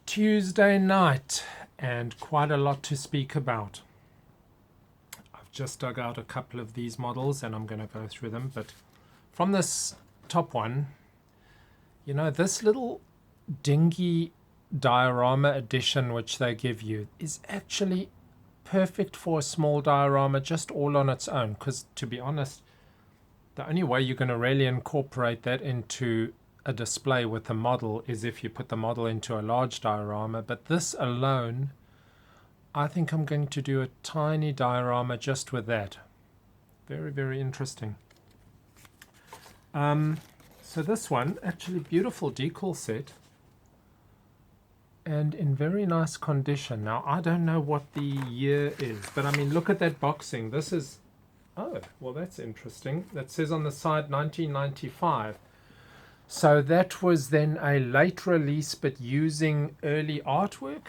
Tuesday night and quite a lot to speak about. I've just dug out a couple of these models and I'm going to go through them, but from this top one, you know, this little dingy diorama edition which they give you is actually perfect for a small diorama just all on its own, because to be honest, the only way you're going to really incorporate that into a display with a model is if you put the model into a large diorama. But this alone, I think I'm going to do a tiny diorama just with that. Very, very interesting. So this one, actually beautiful decal set and in very nice condition. Now, I don't know what the year is, but I mean, look at that boxing. This is, oh, well, that's interesting. That says on the side 1995. So that was then a late release, but using early artwork.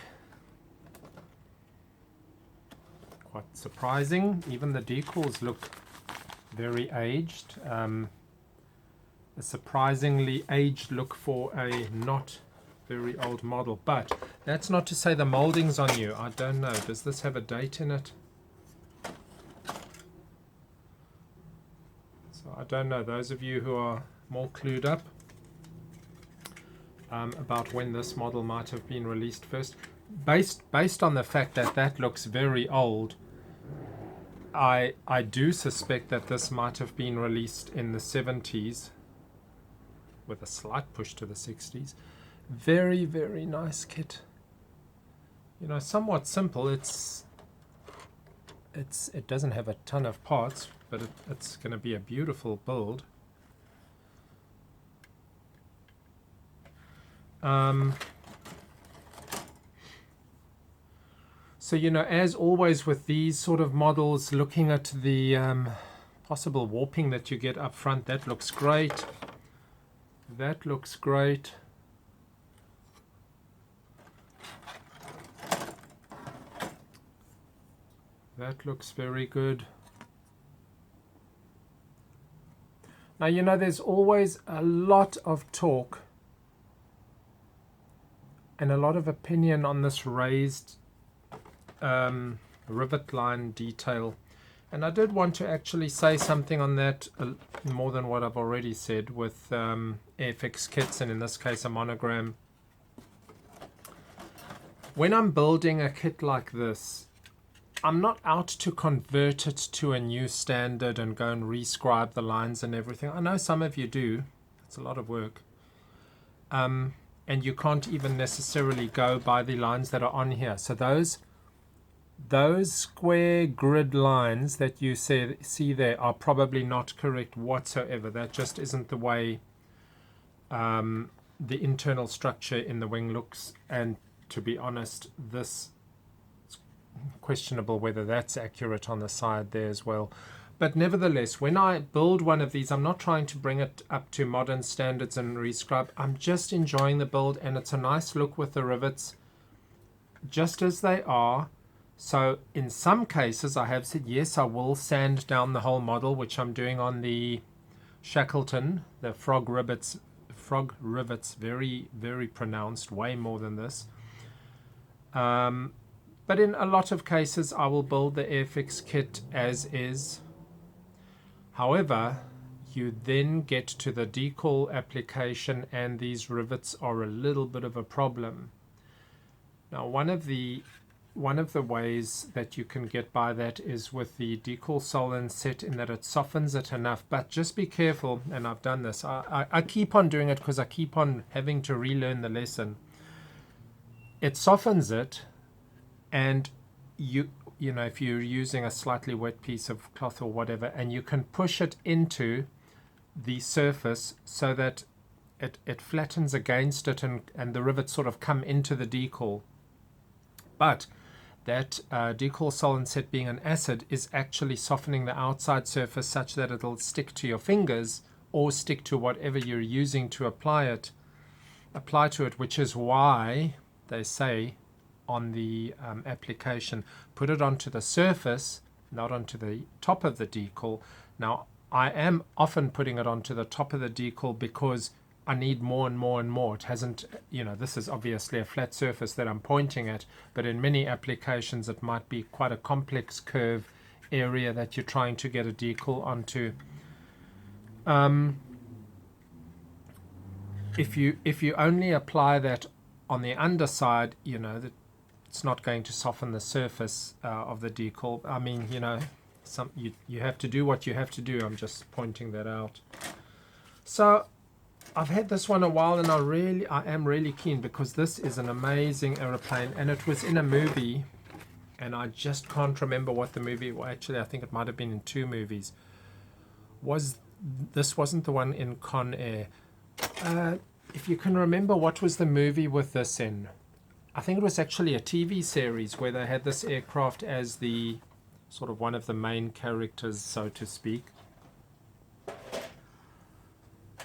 Quite surprising. Even the decals look very aged. A surprisingly aged look for a not very old model. But that's not to say the molding's on you. I don't know. Does this have a date in it? So I don't know. Those of you who are more clued up about when this model might have been released first, based on the fact that that looks very old, I do suspect that this might have been released in the 70s with a slight push to the 60s. Very, very nice kit. You know, somewhat simple. It doesn't have a ton of parts, but it's going to be a beautiful build. So, you know, as always with these sort of models, looking at the possible warping that you get up front, that looks great. That looks great. That looks very good. Now, you know, there's always a lot of talk and a lot of opinion on this raised rivet line detail. And I did want to actually say something on that more than what I've already said with Airfix kits, and in this case a monogram. When I'm building a kit like this, I'm not out to convert it to a new standard and go and rescribe the lines and everything. I know some of you do. It's a lot of work. And you can't even necessarily go by the lines that are on here. So those square grid lines that you see there are probably not correct whatsoever. That just isn't the way the internal structure in the wing looks. And to be honest, this is questionable whether that's accurate on the side there as well. But nevertheless, when I build one of these, I'm not trying to bring it up to modern standards and rescribe. I'm just enjoying the build, and it's a nice look with the rivets just as they are. So in some cases, I have said, yes, I will sand down the whole model, which I'm doing on the Shackleton, the frog rivets, very, very pronounced, way more than this. But in a lot of cases, I will build the Airfix kit as is. However, you then get to the decal application and these rivets are a little bit of a problem. Now, one of the ways that you can get by that is with the decal solenoid set, in that it softens it enough. But just be careful, and I've done this. I keep on doing it because I keep on having to relearn the lesson. It softens it, and you know, if you're using a slightly wet piece of cloth or whatever, and you can push it into the surface so that it flattens against it, and the rivets sort of come into the decal. But that decal solenoid set, being an acid, is actually softening the outside surface such that it'll stick to your fingers or stick to whatever you're using to apply to it, which is why they say on the application, put it onto the surface, not onto the top of the decal. Now, I am often putting it onto the top of the decal because I need more and more and more. It hasn't, this is obviously a flat surface that I'm pointing at, but in many applications it might be quite a complex curve area that you're trying to get a decal onto. If you only apply that on the underside, that it's not going to soften the surface of the decal. I mean, you have to do what you have to do. I'm just pointing that out. So I've had this one a while, and I am really keen, because this is an amazing aeroplane, and it was in a movie, and I just can't remember what the movie. Well, actually, I think it might have been in 2 movies. This wasn't the one in Con Air? If you can remember, what was the movie with this in? I think it was actually a TV series where they had this aircraft as the sort of one of the main characters, so to speak.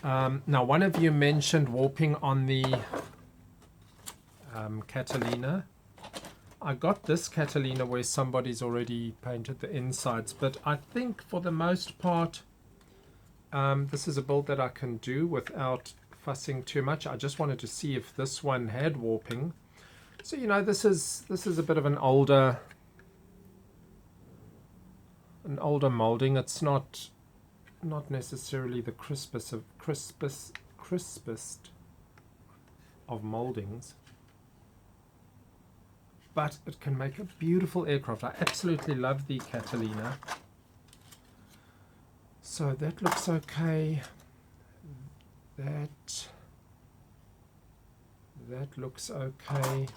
Now, one of you mentioned warping on the Catalina. I got this Catalina where somebody's already painted the insides, but I think for the most part, this is a build that I can do without fussing too much. I just wanted to see if this one had warping. So this is a bit of an older molding. It's not necessarily the crispest of moldings, but it can make a beautiful aircraft. I absolutely love the Catalina. So that looks okay. That looks okay.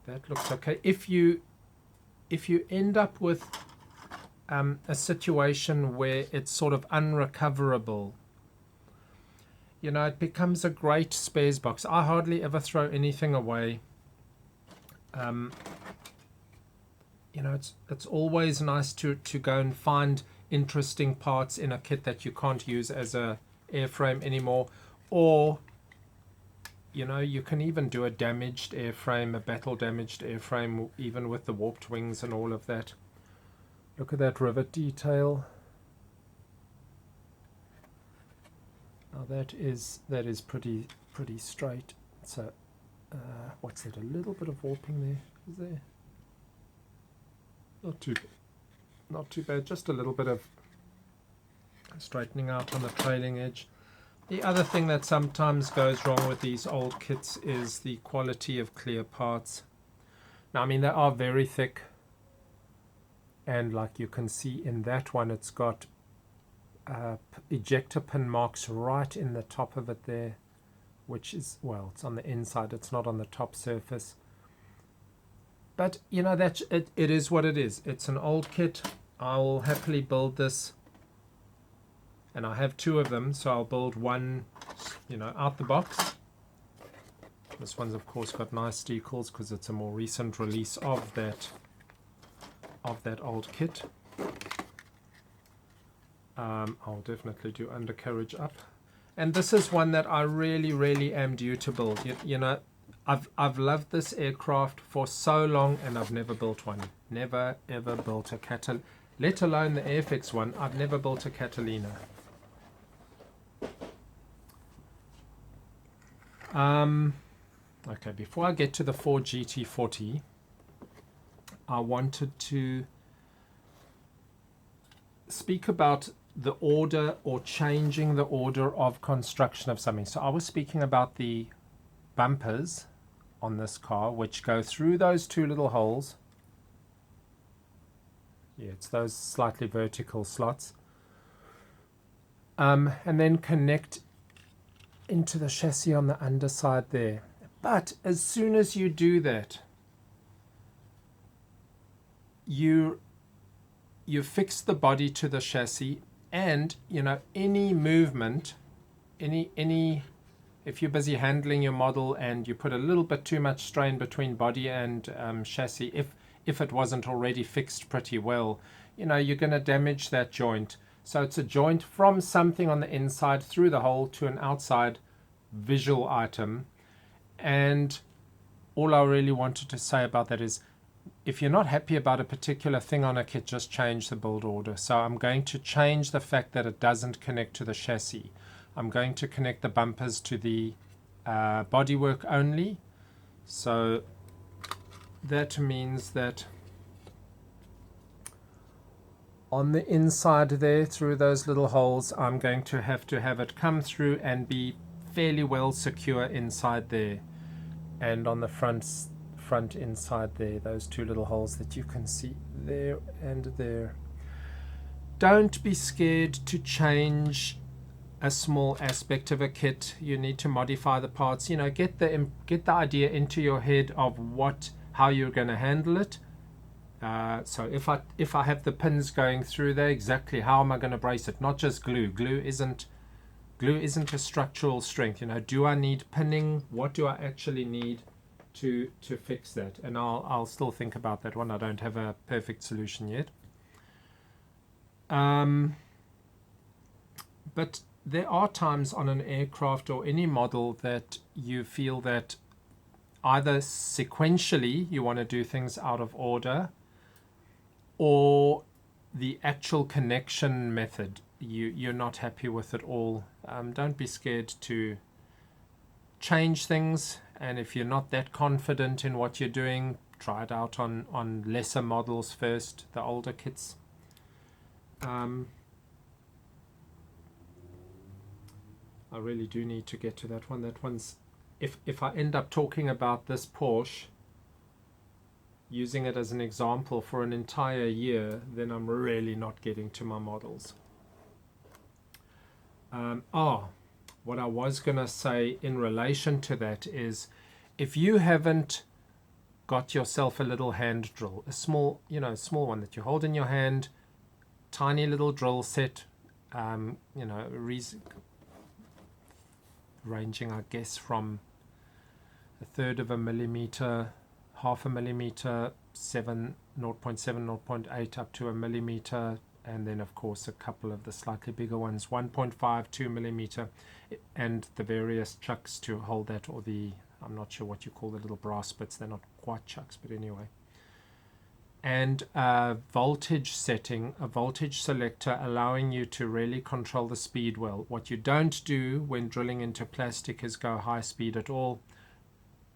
That looks okay. If you end up with a situation where it's sort of unrecoverable, it becomes a great spares box. I hardly ever throw anything away. It's always nice to go and find interesting parts in a kit that you can't use as a airframe anymore, or you can even do a damaged airframe, a battle damaged airframe, even with the warped wings and all of that. Look at that rivet detail. Now that is pretty straight. So what's that? A little bit of warping there. Is there? Not too bad. Just a little bit of straightening out on the trailing edge. The other thing that sometimes goes wrong with these old kits is the quality of clear parts. Now, I mean, they are very thick, and like you can see in that one, it's got ejector pin marks right in the top of it there, which is, well, it's on the inside, it's not on the top surface. But that's it is what it is. It's an old kit. I'll happily build this, and I have 2 of them, so I'll build one out the box. This one's of course got nice decals because it's a more recent release of that old kit. I'll definitely do undercarriage up, and this is one that I really am due to build. I've loved this aircraft for so long, and I've never built one. Never ever built a Catalina, let alone the Airfix one. I've never built a Catalina. Okay, before I get to the Ford GT40, I wanted to speak about the order, or changing the order of construction of something. So I was speaking about the bumpers on this car, which go through those 2 little holes. Yeah, it's those slightly vertical slots, and then connect into the chassis on the underside there. But as soon as you do that, you fix the body to the chassis, and any movement, if you're busy handling your model and you put a little bit too much strain between body and chassis, if it wasn't already fixed pretty well, you're going to damage that joint. So it's a joint from something on the inside through the hole to an outside visual item. And all I really wanted to say about that is, if you're not happy about a particular thing on a kit, just change the build order. So I'm going to change the fact that it doesn't connect to the chassis. I'm going to connect the bumpers to the bodywork only. So that means that on the inside there, through those little holes, I'm going to have it come through and be fairly well secure inside there. And on the front inside there, those two little holes that you can see there and there. Don't be scared to change a small aspect of a kit. You need to modify the parts. You know, get the idea into your head of how you're going to handle it. So if I have the pins going through there, exactly how am I going to brace it? Not just glue. Glue isn't a structural strength. You know, do I need pinning? What do I actually need to fix that? And I'll still think about that one. I don't have a perfect solution yet. But there are times on an aircraft or any model that you feel that either sequentially you want to do things out of order, or the actual connection method you're not happy with at all. Don't be scared to change things, and if you're not that confident in what you're doing, try it out on lesser models first, the older kits. I really do need to get to that one. That one's, if I end up talking about this Porsche, using it as an example for an entire year, then I'm really not getting to my models. What I was going to say in relation to that is, if you haven't got yourself a little hand drill, a small one that you hold in your hand, tiny little drill set, ranging, I guess, from 1/3 of a millimeter, 1/2 a millimeter, 0.7, 0.8 up to a millimeter, and then of course a couple of the slightly bigger ones, 1.5, 2 millimeter, and the various chucks to hold that, or I'm not sure what you call the little brass bits. They're not quite chucks, but anyway. And a voltage setting, a voltage selector, allowing you to really control the speed well. What you don't do when drilling into plastic is go high speed at all.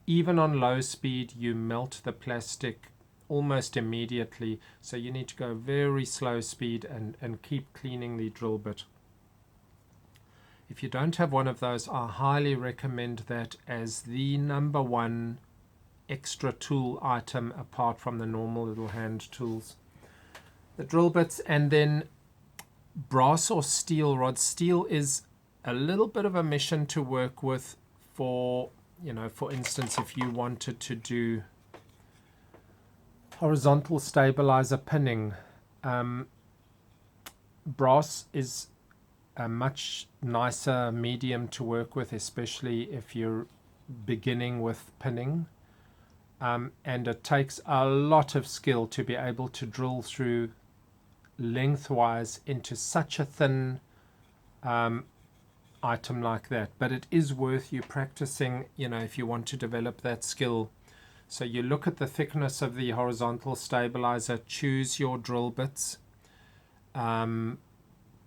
Even on low speed, you melt the plastic almost immediately, so you need to go very slow speed and keep cleaning the drill bit. If you don't have one of those, I highly recommend that as the number one extra tool item apart from the normal little hand tools. The drill bits, and then brass or steel rods. Steel is a little bit of a mission to work with for instance, if you wanted to do horizontal stabilizer pinning. Brass is a much nicer medium to work with, especially if you're beginning with pinning. And it takes a lot of skill to be able to drill through lengthwise into such a thin item like that. But it is worth you practicing, if you want to develop that skill. So you look at the thickness of the horizontal stabilizer, choose your drill bits.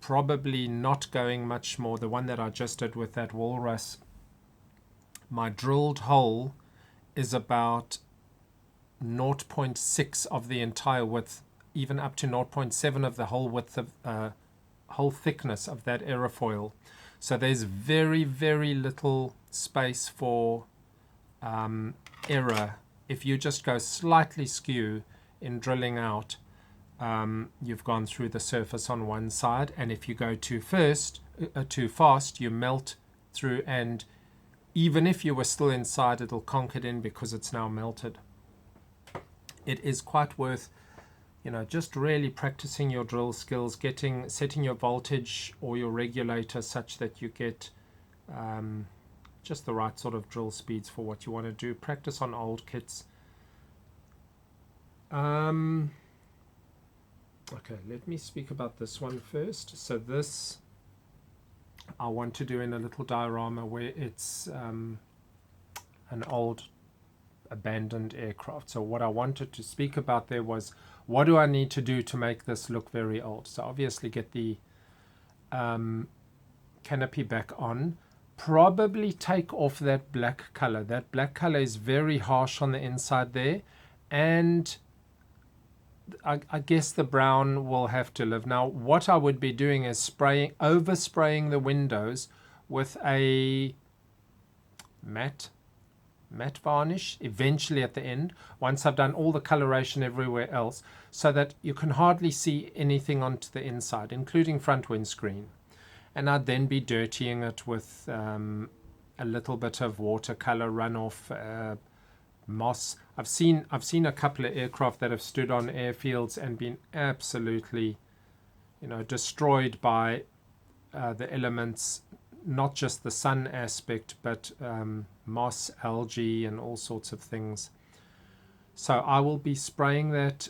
Probably not going much more. The one that I just did with that walrus, my drilled hole is about 0.6 of the entire width, even up to 0.7 of the whole width of whole thickness of that aerofoil. So there's very, very little space for error. If you just go slightly skew in drilling out, you've gone through the surface on one side, and if you go too fast, you melt through, and even if you were still inside, it'll conk it in because it's now melted. It is quite worth, just really practicing your drill skills, setting your voltage or your regulator such that you get just the right sort of drill speeds for what you want to do. Practice on old kits. Okay, let me speak about this one first. So this I want to do in a little diorama where it's an old abandoned aircraft. So what I wanted to speak about there was, what do I need to do to make this look very old? So obviously get the canopy back on, probably take off that black color. That black color is very harsh on the inside there, and I guess the brown will have to live. Now, what I would be doing is overspraying the windows with a matte varnish eventually at the end, once I've done all the coloration everywhere else, so that you can hardly see anything onto the inside, including front windscreen. And I'd then be dirtying it with a little bit of watercolor runoff, moss. I've seen a couple of aircraft that have stood on airfields and been absolutely, destroyed by the elements, not just the sun aspect, but moss, algae, and all sorts of things. So I will be spraying that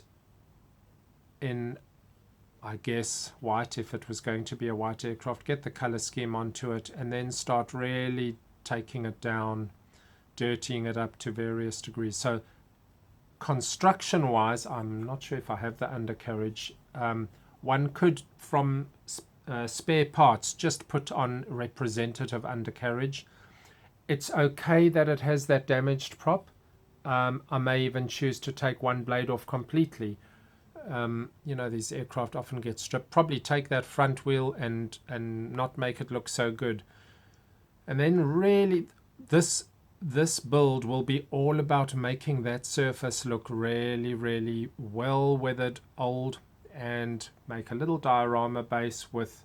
in, I guess, white, if it was going to be a white aircraft, get the color scheme onto it, and then start really taking it down, dirtying it up to various degrees. So construction wise, I'm not sure if I have the undercarriage. One could, from spare parts, just put on representative undercarriage. It's okay that it has that damaged prop. I may even choose to take one blade off completely. These aircraft often get stripped. Probably take that front wheel and not make it look so good. And then really this build will be all about making that surface look really, really well weathered, old, and make a little diorama base with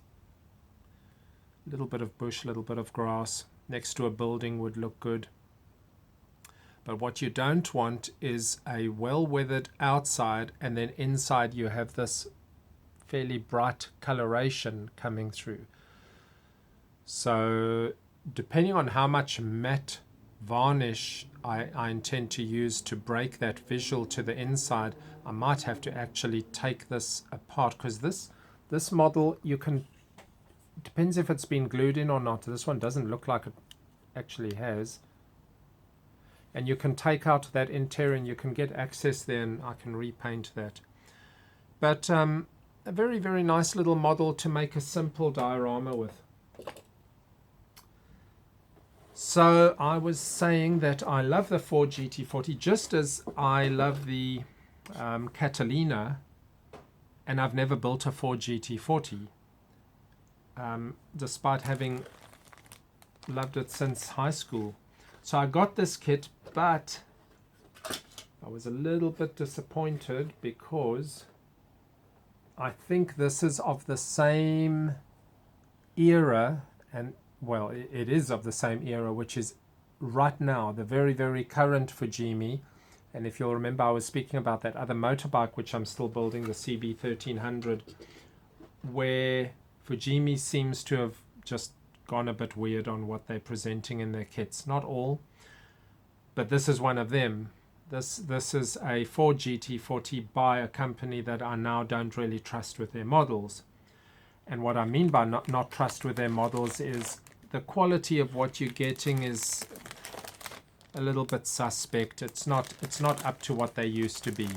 a little bit of bush, a little bit of grass next to a building would look good. But what you don't want is a well-weathered outside, and then inside you have this fairly bright coloration coming through. So depending on how much matte varnish I intend to use to break that visual to the inside, I might have to actually take this apart, because this model, you can, depends if it's been glued in or not. This one doesn't look like it actually has. And you can take out that interior and you can get access there, and I can repaint that. But a very, very nice little model to make a simple diorama with. So I was saying that I love the Ford GT40 just as I love the Catalina, and I've never built a Ford GT40, despite having loved it since high school. So I got this kit, but I was a little bit disappointed because I think this is of the same era, and well, it is of the same era, which is right now the very, very current Fujimi. And if you'll remember, I was speaking about that other motorbike which I'm still building, the CB1300, where Fujimi seems to have just gone a bit weird on what they're presenting in their kits. Not all, but this is one of them. This is a Ford GT40 by a company that I now don't really trust with their models. And what I mean by not trust with their models is the quality of what you're getting is a little bit suspect. It's not up to what they used to be.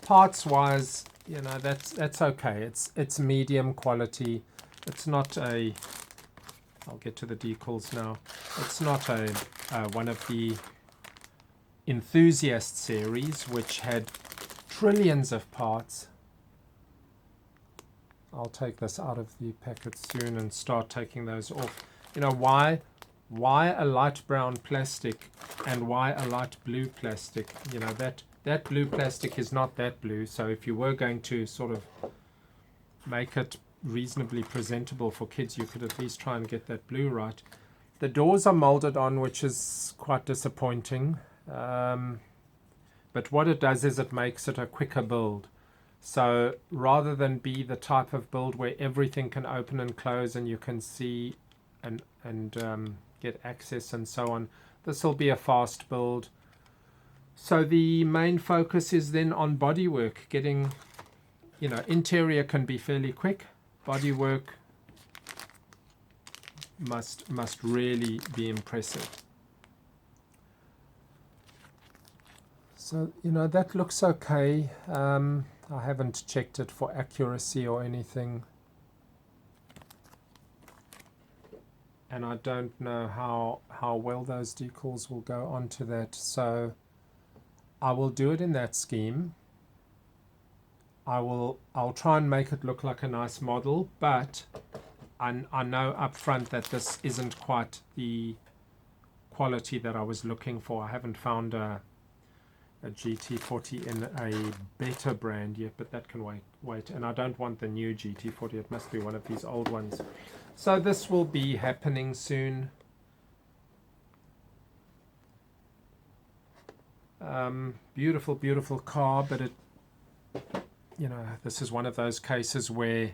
Parts wise, that's okay. It's medium quality. It's not a, I'll get to the decals now. It's not a one of the enthusiast series which had trillions of parts. I'll take this out of the packet soon and start taking those off. Why a light brown plastic and why a light blue plastic? That blue plastic is not that blue. So if you were going to sort of make it reasonably presentable for kids, you could at least try and get that blue right. The doors are molded on, which is quite disappointing. But what it does is it makes it a quicker build. So rather than be the type of build where everything can open and close and you can see and get access and so on, this will be a fast build. So the main focus is then on bodywork. Getting, interior can be fairly quick. Bodywork must really be impressive. So that looks okay. I haven't checked it for accuracy or anything. and I don't know how well those decals will go onto that, so I will do it in that scheme. I'll try and make it look like a nice model, but I know up front that this isn't quite the quality that I was looking for. I haven't found a GT40 in a better brand yet, but that can wait. And I don't want the new GT40. It must be one of these old ones. So this will be happening soon. Beautiful, beautiful car, but it, you know, this is one of those cases where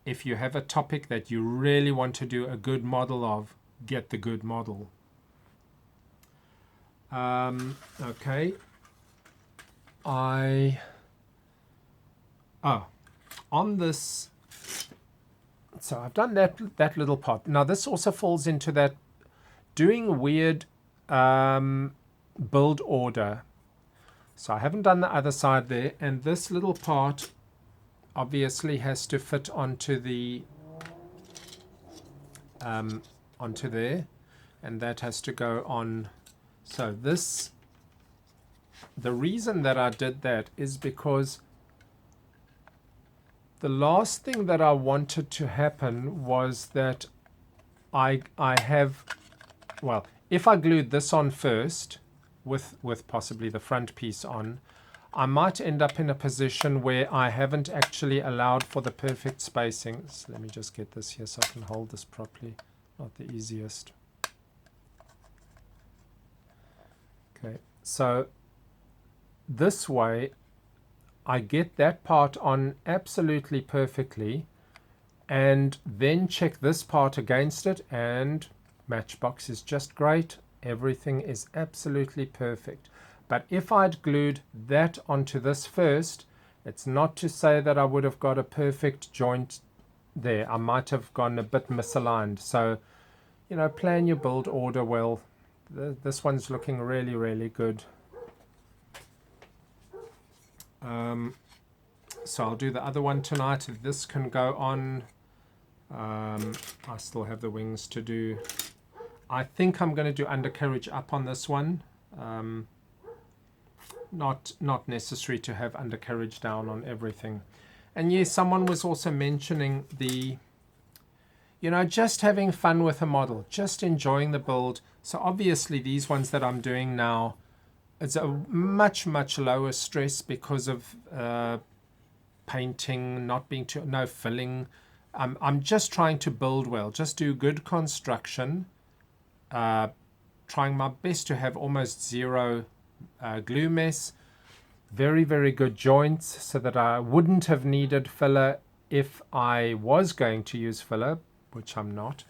if you have a topic that you really want to do a good model of, get the good model. Okay. On this, so I've done that little part. Now this also falls into that doing weird build order. So I haven't done the other side there, and this little part obviously has to fit onto the onto there, and that has to go on. So this, the reason that I did that is because the last thing that I wanted to happen was that I have, well, if I glued this on first with possibly the front piece on, I might end up in a position where I haven't actually allowed for the perfect spacing. So let me just get this here so I can hold this properly. Not the easiest. Okay, so this way I get that part on absolutely perfectly, and then check this part against it, and Matchbox is just great. Everything is absolutely perfect. But if I'd glued that onto this first, it's not to say that I would have got a perfect joint there. I might have gone a bit misaligned. So, you know, plan your build order well. This one's looking really, really good. So I'll do the other one tonight. This can go on. I still have the wings to do. I think I'm going to do undercarriage up on this one. Not necessary to have undercarriage down on everything. And yes, someone was also mentioning the, you know, just having fun with a model, just enjoying the build. So obviously these ones that I'm doing now, it's a much lower stress because of painting, not being too, no filling. I'm just trying to build well, just do good construction, trying my best to have almost zero glue mess, very good joints, so that I wouldn't have needed filler if I was going to use filler, which I'm not,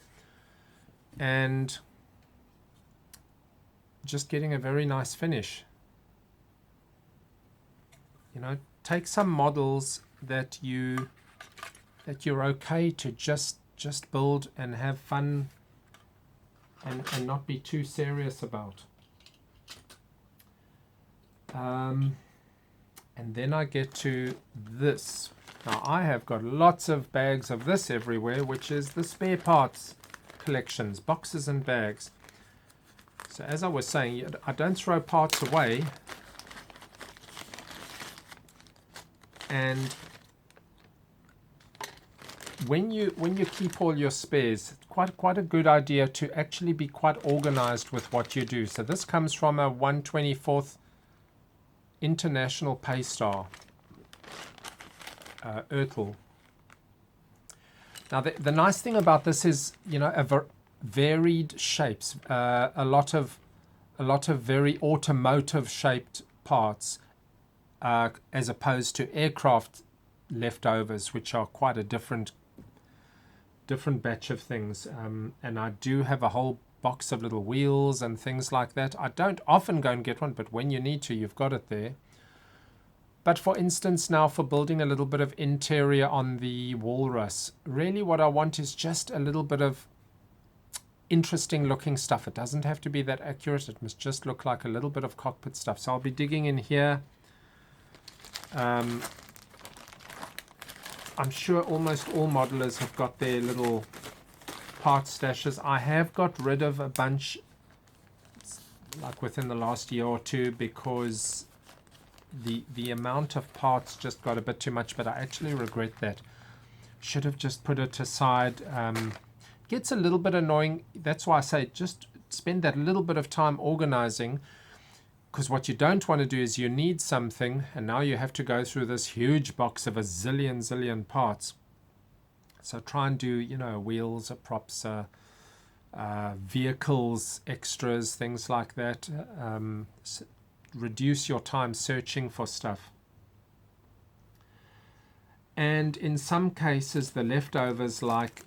and just getting a very nice finish. You know, take some models that you're okay to just build and have fun and not be too serious about. And then I get to this. Now I have got lots of bags of this everywhere, which is the spare parts collections, boxes and bags. So as I was saying, I don't throw parts away, and when you keep all your spares, it's quite a good idea to actually be quite organized with what you do. So this comes from a 1/24th International Paystar, Ertl. Now the nice thing about this is, you know, varied shapes, a lot of very automotive shaped parts, as opposed to aircraft leftovers, which are quite a different batch of things. And I do have a whole box of little wheels and things like that. I don't often go and get one, but when you need to, you've got it there. But for instance, now for building a little bit of interior on the Walrus, really what I want is just a little bit of interesting looking stuff. It doesn't have to be that accurate. It must just look like a little bit of cockpit stuff. So I'll be digging in here. I'm sure almost all modelers have got their little part stashes. I have got rid of a bunch like within the last year or two because the amount of parts just got a bit too much, but I actually regret that. Should have just put it aside. Gets a little bit annoying. That's why I say just spend that little bit of time organizing, because what you don't want to do is you need something and now you have to go through this huge box of a zillion parts. So try and do, you know, wheels, props, vehicles, extras, things like that. Reduce your time searching for stuff. And in some cases, the leftovers, like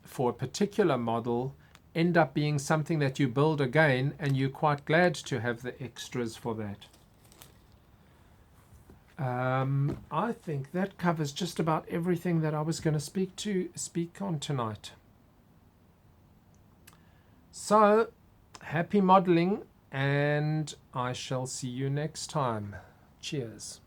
for a particular model, end up being something that you build again, and you're quite glad to have the extras for that. I think that covers just about everything that I was going to speak on tonight. So, happy modeling, and I shall see you next time. Cheers.